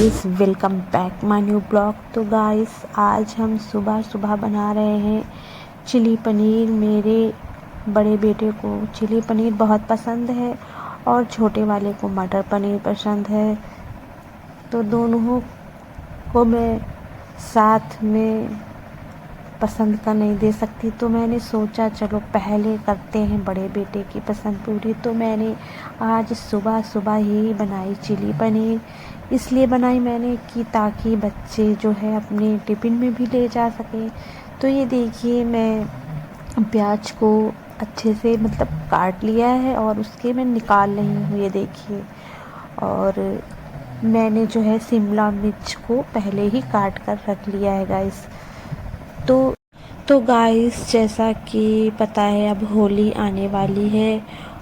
Guys, welcome back my new blog. तो guys, आज हम सुबह सुबह बना रहे हैं चिली पनीर। मेरे बड़े बेटे को चिली पनीर बहुत पसंद है और छोटे वाले को मटर पनीर पसंद है। तो दोनों को मैं साथ में पसंद का नहीं दे सकती, तो मैंने सोचा चलो पहले करते हैं बड़े बेटे की पसंद पूरी। तो मैंने आज सुबह सुबह ही बनाई चिली पनीर। इसलिए बनाई मैंने कि ताकि बच्चे जो है अपने टिफ़िन में भी ले जा सकें। तो ये देखिए, मैं प्याज को अच्छे से काट लिया है और उसके मैं निकाल रही हूँ, ये देखिए। और मैंने जो है शिमला मिर्च को पहले ही काट कर रख लिया है गाइस। तो गाइस, जैसा कि पता है अब होली आने वाली है,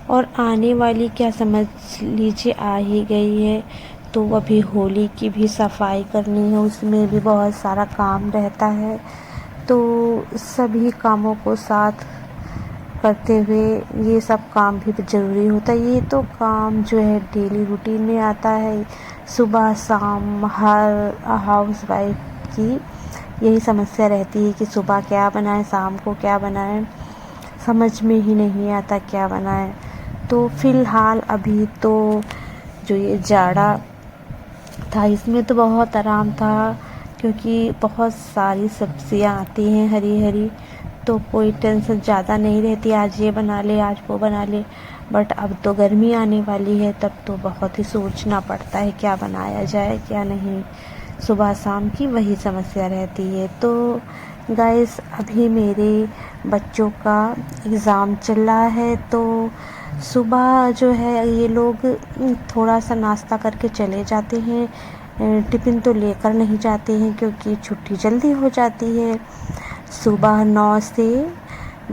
और आने वाली क्या समझ लीजिए आ ही गई है। तो अभी होली की भी सफाई करनी है, उसमें भी बहुत सारा काम रहता है। तो सभी कामों को साथ करते हुए ये सब काम भी ज़रूरी होता है। ये तो काम जो है डेली रूटीन में आता है। सुबह शाम हर हाउस वाइफ की यही समस्या रहती है कि सुबह क्या बनाएं, शाम को क्या बनाएं, समझ में ही नहीं आता क्या बनाएं। तो फ़िलहाल अभी तो जो ये जाड़ा था, इसमें तो बहुत आराम था, क्योंकि बहुत सारी सब्जियां आती हैं हरी हरी। तो कोई टेंशन ज़्यादा नहीं रहती, आज ये बना ले आज वो बना ले। बट अब तो गर्मी आने वाली है, तब तो बहुत ही सोचना पड़ता है क्या बनाया जाए क्या नहीं। सुबह शाम की वही समस्या रहती है। तो गाइस, अभी मेरे बच्चों का एग्ज़ाम चल रहा है, तो सुबह जो है ये लोग थोड़ा सा नाश्ता करके चले जाते हैं। टिफ़िन तो लेकर नहीं जाते हैं, क्योंकि छुट्टी जल्दी हो जाती है। सुबह 9 से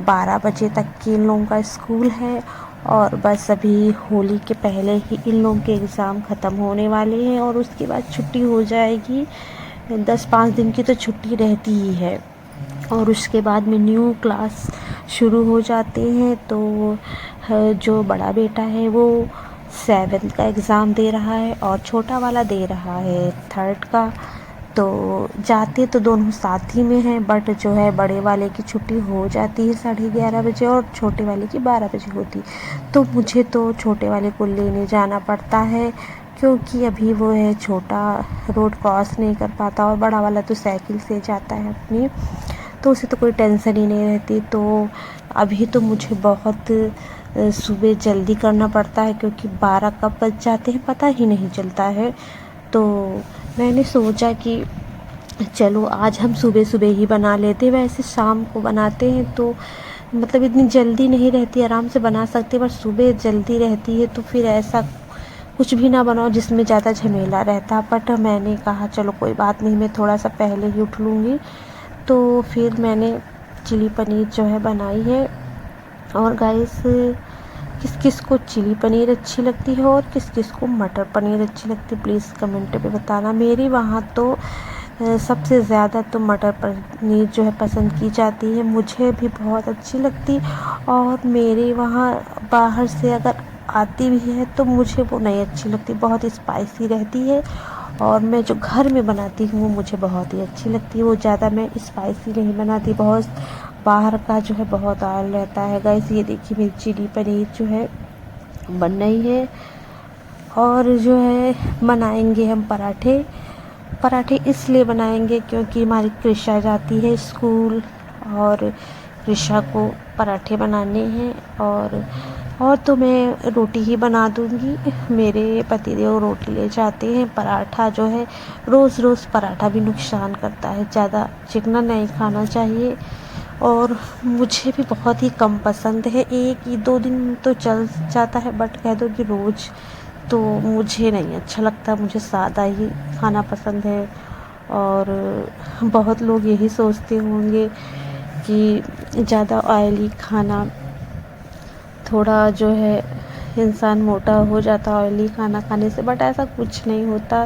12 बजे तक के इन लोगों का स्कूल है, और बस अभी होली के पहले ही इन लोगों के एग्ज़ाम ख़त्म होने वाले हैं और उसके बाद छुट्टी हो जाएगी। 10-5 दिन की तो छुट्टी रहती ही है, और उसके बाद में न्यू क्लास शुरू हो जाते हैं। तो जो बड़ा बेटा है वो 7th का एग्ज़ाम दे रहा है और छोटा वाला दे रहा है 3rd का। तो जाते तो दोनों साथ ही में हैं, बट जो है बड़े वाले की छुट्टी हो जाती है 11:30 बजे और छोटे वाले की 12 बजे होती। तो मुझे तो छोटे वाले को लेने जाना पड़ता है, क्योंकि अभी वो है छोटा, रोड क्रॉस नहीं कर पाता, और बड़ा वाला तो साइकिल से जाता है अपनी, तो उसे तो कोई टेंशन ही नहीं रहती। तो अभी तो मुझे बहुत सुबह जल्दी करना पड़ता है, क्योंकि 12 कब बज जाते हैं पता ही नहीं चलता है। तो मैंने सोचा कि चलो आज हम सुबह सुबह ही बना लेते, वैसे शाम को बनाते हैं तो इतनी जल्दी नहीं रहती, आराम से बना सकते, पर सुबह जल्दी रहती है। तो फिर ऐसा कुछ भी ना बनाओ जिसमें ज़्यादा झमेला रहता। बट मैंने कहा चलो कोई बात नहीं, मैं थोड़ा सा पहले ही उठ लूँगी। तो फिर मैंने चिली पनीर जो है बनाई है। और गाइस, किस किस को चिली पनीर अच्छी लगती है और किस किस को मटर पनीर अच्छी लगती है, प्लीज़ कमेंट पे बताना। मेरी वहाँ तो सबसे ज़्यादा तो मटर पनीर जो है पसंद की जाती है, मुझे भी बहुत अच्छी लगती। और मेरे वहाँ बाहर से अगर आती भी है तो मुझे वो नहीं अच्छी लगती, बहुत स्पाइसी रहती है। और मैं जो घर में बनाती हूँ वो मुझे बहुत ही अच्छी लगती है, वो ज़्यादा मैं स्पाइसी नहीं बनाती, बहुत बाहर का जो है बहुत ऑयल रहता है। गाइस, ये देखिए मेरी चिली पनीर जो है बन रही है। और जो है बनाएंगे हम पराठे। पराठे इसलिए बनाएंगे क्योंकि हमारी कृषा जाती है स्कूल, और कृषा को पराठे बनाने हैं। और तो मैं रोटी ही बना दूंगी, मेरे पतिदेव रोटी ले जाते हैं। पराठा जो है रोज़ रोज़ पराठा भी नुकसान करता है, ज़्यादा चिकना नहीं खाना चाहिए। और मुझे भी बहुत ही कम पसंद है, 1-2 दिन तो चल जाता है, बट कह दो कि रोज़ तो मुझे नहीं अच्छा लगता, मुझे सादा ही खाना पसंद है। और बहुत लोग यही सोचते होंगे कि ज़्यादा ऑयली खाना, थोड़ा जो है इंसान मोटा हो जाता ऑयली खाना खाने से, बट ऐसा कुछ नहीं होता।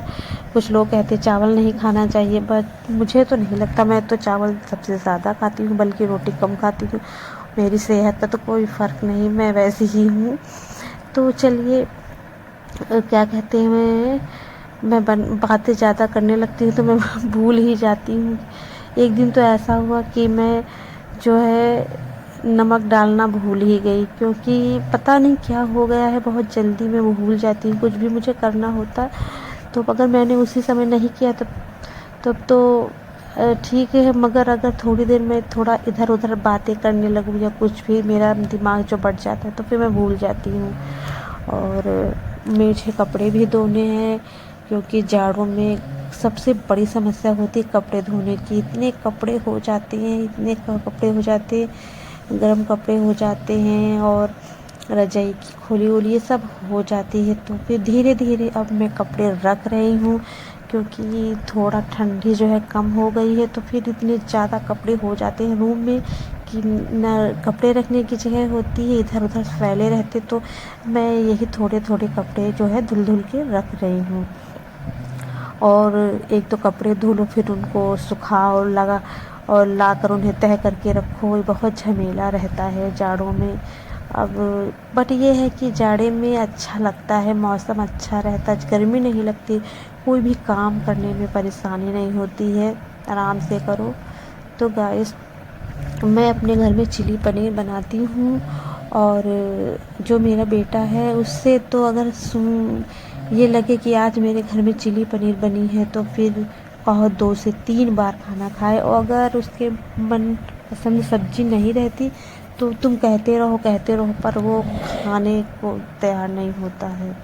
कुछ लोग कहते चावल नहीं खाना चाहिए, बट मुझे तो नहीं लगता। मैं तो चावल सबसे ज़्यादा खाती हूँ, बल्कि रोटी कम खाती हूँ। मेरी सेहत पर तो कोई फ़र्क नहीं, मैं वैसी ही हूँ। तो चलिए, क्या कहते हैं, मैं बातें ज़्यादा करने लगती हूँ तो मैं भूल ही जाती हूँ। एक दिन तो ऐसा हुआ कि मैं जो है नमक डालना भूल ही गई, क्योंकि पता नहीं क्या हो गया है, बहुत जल्दी मैं भूल जाती हूँ। कुछ भी मुझे करना होता तो अगर मैंने उसी समय नहीं किया तब तो ठीक है, मगर अगर थोड़ी देर में थोड़ा इधर उधर बातें करने लगूँ या कुछ भी, मेरा दिमाग जो बढ़ जाता है तो फिर मैं भूल जाती हूँ। और मुझे कपड़े भी धोने हैं, क्योंकि जाड़ों में सबसे बड़ी समस्या होती है कपड़े धोने की। इतने कपड़े हो जाते हैं, इतने कपड़े हो जाते हैं, गर्म कपड़े हो जाते हैं और रजाई की खोली ओली ये सब हो जाती है। तो फिर धीरे धीरे अब मैं कपड़े रख रही हूँ, क्योंकि थोड़ा ठंडी जो है कम हो गई है, तो फिर इतने ज़्यादा कपड़े हो जाते हैं रूम में कि न कपड़े रखने की जगह होती है, इधर उधर फैले रहते। तो मैं यही थोड़े थोड़े कपड़े जो है धुल धुल के रख रही हूँ। और एक तो कपड़े धुलो, फिर उनको सुखाओ और लाकर उन्हें तह करके रखो, ये बहुत झमेला रहता है जाड़ों में। अब बट ये है कि जाड़े में अच्छा लगता है, मौसम अच्छा रहता है, गर्मी नहीं लगती, कोई भी काम करने में परेशानी नहीं होती है, आराम से करो। तो गाइस, मैं अपने घर में चिली पनीर बनाती हूँ, और जो मेरा बेटा है उससे तो अगर ये लगे कि आज मेरे घर में चिली पनीर बनी है तो फिर कहो 2 से 3 बार खाना खाए। और अगर उसके मन पसंद सब्जी नहीं रहती तो तुम कहते रहो पर वो खाने को तैयार नहीं होता है।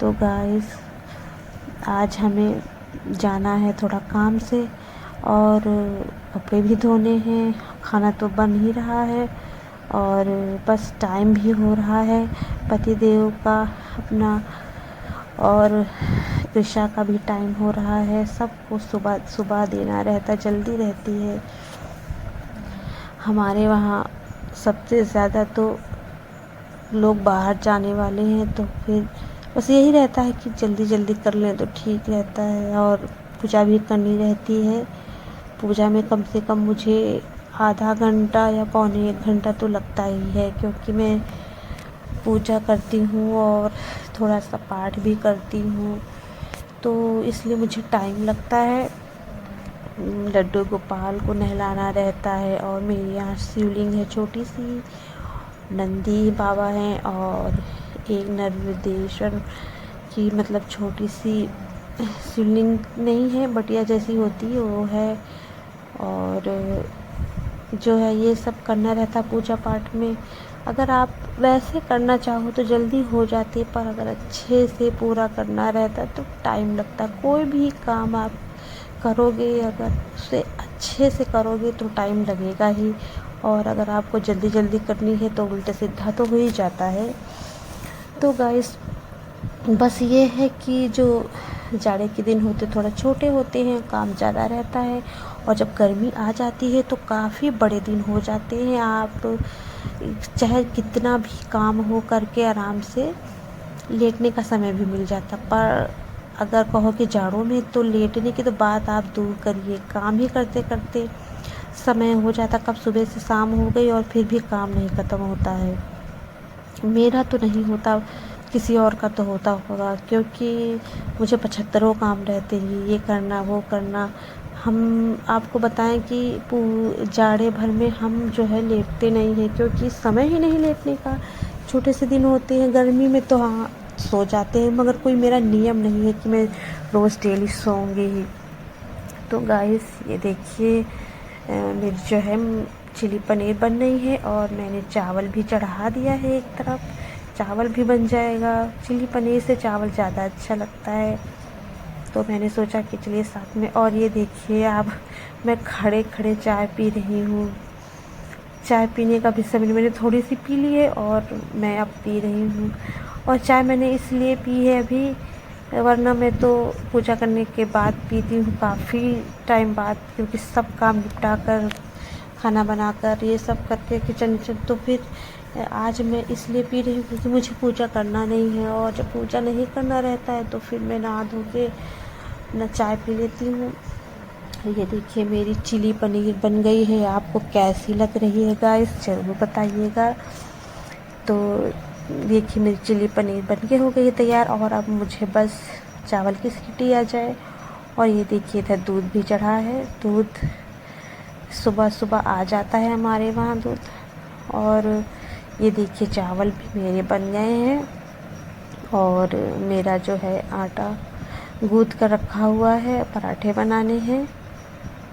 तो गाइस, आज हमें जाना है थोड़ा काम से, और कपड़े भी धोने हैं, खाना तो बन ही रहा है, और बस टाइम भी हो रहा है पतिदेव का अपना, और ऋषा का भी टाइम हो रहा है। सबको सुबह सुबह देना रहता, जल्दी रहती है हमारे वहाँ। सबसे ज़्यादा तो लोग बाहर जाने वाले हैं, तो फिर बस यही रहता है कि जल्दी जल्दी कर लें तो ठीक रहता है। और पूजा भी करनी रहती है, पूजा में कम से कम मुझे आधा घंटा या पौने 1 घंटा तो लगता ही है, क्योंकि मैं पूजा करती हूँ और थोड़ा सा पाठ भी करती हूँ, तो इसलिए मुझे टाइम लगता है। लड्डू गोपाल को नहलाना रहता है, और मेरे यहाँ शिवलिंग है छोटी सी, नंदी बाबा हैं, और एक नर्मदेश्वर की मतलब छोटी सी शिवलिंग नहीं है, बटिया जैसी होती है वो है। और जो है ये सब करना रहता पूजा पाठ में। अगर आप वैसे करना चाहो तो जल्दी हो जाती है, पर अगर अच्छे से पूरा करना रहता तो टाइम लगता। कोई भी काम आप करोगे, अगर उसे अच्छे से करोगे तो टाइम लगेगा ही, और अगर आपको जल्दी जल्दी करनी है तो उल्टा सीधा तो हो ही जाता है। तो गाइस, बस ये है कि जो जाड़े के दिन होते थोड़ा छोटे होते हैं, काम ज़्यादा रहता है, और जब गर्मी आ जाती है तो काफ़ी बड़े दिन हो जाते हैं। आप चाहे कितना भी काम हो करके आराम से लेटने का समय भी मिल जाता, पर अगर कहो कि जाड़ों में तो लेटने की तो बात आप दूर करिए, काम ही करते करते समय हो जाता, कब सुबह से शाम हो गई और फिर भी काम नहीं ख़त्म होता है। मेरा तो नहीं होता, किसी और का तो होता होगा, क्योंकि मुझे 75 काम रहते हैं, ये करना वो करना। हम आपको बताएं कि जाड़े भर में हम जो है लेटते नहीं हैं, क्योंकि समय ही नहीं लेटने का, छोटे से दिन होते हैं। गर्मी में तो हाँ सो जाते हैं, मगर कोई मेरा नियम नहीं है कि मैं रोज़ डेली सोऊंगी ही। तो गाइस, ये देखिए मेरी जो है चिली पनीर बन रही है, और मैंने चावल भी चढ़ा दिया है एक तरफ, चावल भी बन जाएगा। चिली पनीर से चावल ज़्यादा अच्छा लगता है, तो मैंने सोचा कि चलिए साथ में। और ये देखिए अब मैं खड़े खड़े चाय पी रही हूँ। चाय पीने का भी समय, मैंने थोड़ी सी पी ली है और मैं अब पी रही हूँ। और चाय मैंने इसलिए पी है अभी, वरना मैं तो पूजा करने के बाद पीती हूँ काफ़ी टाइम बाद, क्योंकि सब काम निपटा कर, खाना बनाकर, ये सब करके किचन तो फिर आज मैं इसलिए पी रही हूँ क्योंकि मुझे पूजा करना नहीं है, और जब पूजा नहीं करना रहता है तो फिर मैं नहा धो के ना चाय पी लेती हूँ। ये देखिए मेरी चिली पनीर बन गई है, आपको कैसी लग रही है गाइस ज़रूर बताइएगा। तो देखिए मेरी चिली पनीर बन के हो गई है तैयार, और अब मुझे बस चावल की सीटी आ जाए। और ये देखिए इधर दूध भी चढ़ा है। दूध सुबह सुबह आ जाता है हमारे वहाँ दूध। और ये देखिए चावल भी मेरे बन गए हैं और मेरा जो है आटा गूँथ कर रखा हुआ है, पराठे बनाने हैं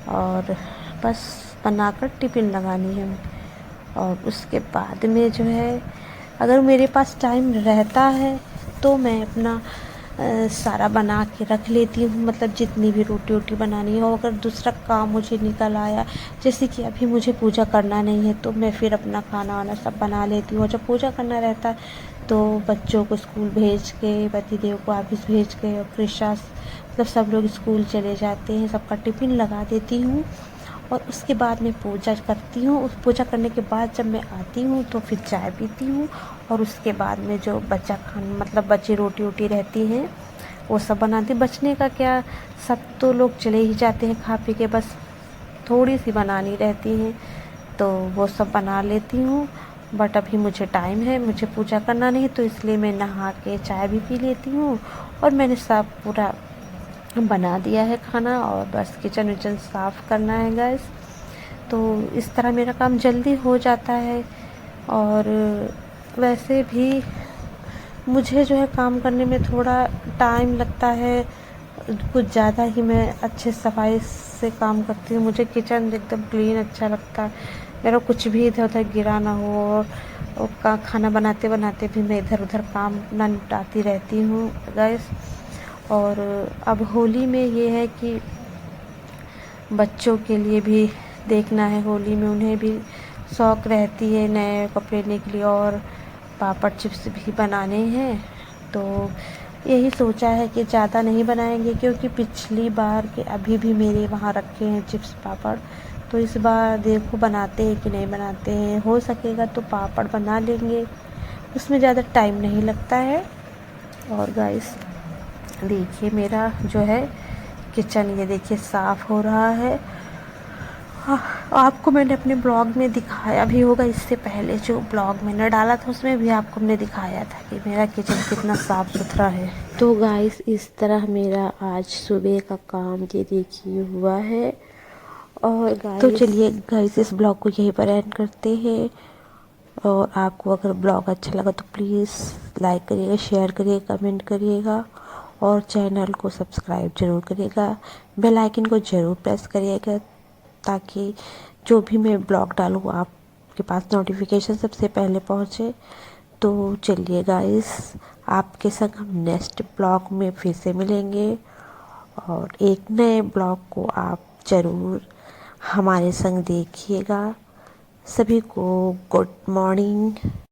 और बस बनाकर टिफ़िन लगानी है। और उसके बाद में जो है अगर मेरे पास टाइम रहता है तो मैं अपना सारा बना के रख लेती हूँ, मतलब जितनी भी रोटी वोटी बनानी हो। अगर दूसरा काम मुझे निकल आया, जैसे कि अभी मुझे पूजा करना नहीं है, तो मैं फिर अपना खाना वाना सब बना लेती हूँ। जब पूजा करना रहता है तो बच्चों को स्कूल भेज के, पतिदेव को ऑफिस भेज के, और कृषा मतलब सब लोग स्कूल चले जाते हैं, सबका टिफ़िन लगा देती हूँ। और उसके बाद मैं पूजा करती हूँ। उस पूजा करने के बाद जब मैं आती हूँ तो फिर चाय पीती हूँ। और उसके बाद में जो बचा खाना मतलब बची रोटी वोटी रहती हैं वो सब बनाती। बचने का क्या, सब तो लोग चले ही जाते हैं खा पी के, बस थोड़ी सी बनानी रहती हैं तो वो सब बना लेती हूँ। बट अभी मुझे टाइम है, मुझे पूजा करना नहीं, तो इसलिए मैं नहा के चाय भी पी लेती हूँ। और मैंने सब पूरा बना दिया है खाना और बस किचन विचन साफ़ करना है गैस। तो इस तरह मेरा काम जल्दी हो जाता है। और वैसे भी मुझे जो है काम करने में थोड़ा टाइम लगता है, कुछ ज़्यादा ही मैं अच्छे सफाई से काम करती हूँ। मुझे किचन एकदम क्लीन अच्छा लगता है, मेरा कुछ भी इधर उधर गिरा ना हो। और खाना बनाते बनाते भी मैं इधर उधर काम ना निपटाती रहती हूँ गैस। और अब होली में ये है कि बच्चों के लिए भी देखना है, होली में उन्हें भी शौक़ रहती है नए कपड़े लेने के लिए, और पापड़ चिप्स भी बनाने हैं। तो यही सोचा है कि ज़्यादा नहीं बनाएंगे, क्योंकि पिछली बार के अभी भी मेरे वहाँ रखे हैं चिप्स पापड़। तो इस बार देखो बनाते हैं कि नहीं बनाते हैं, हो सकेगा तो पापड़ बना लेंगे, उसमें ज़्यादा टाइम नहीं लगता है। और गाइस देखिए मेरा जो है किचन ये देखिए साफ़ हो रहा है। आपको मैंने अपने ब्लॉग में दिखाया भी होगा, इससे पहले जो ब्लॉग मैंने डाला था उसमें भी आपको हमने दिखाया था कि मेरा किचन कितना साफ़ सुथरा है। तो गाइस इस तरह मेरा आज सुबह का काम ये देखिए हुआ है। और गाइस तो चलिए गाइस इस ब्लॉग को यहीं पर एंड करते हैं। और आपको अगर ब्लॉग अच्छा लगा तो प्लीज़ लाइक करिएगा, शेयर करिएगा, कमेंट करिएगा और चैनल को सब्सक्राइब ज़रूर करिएगा। बेल आइकन को ज़रूर प्रेस करिएगा ताकि जो भी मैं ब्लॉग डालूँ आपके पास नोटिफिकेशन सबसे पहले पहुँचे। तो चलिए गाइस आपके संग हम नेक्स्ट ब्लॉग में फिर से मिलेंगे और एक नए ब्लॉग को आप ज़रूर हमारे संग देखिएगा। सभी को गुड मॉर्निंग।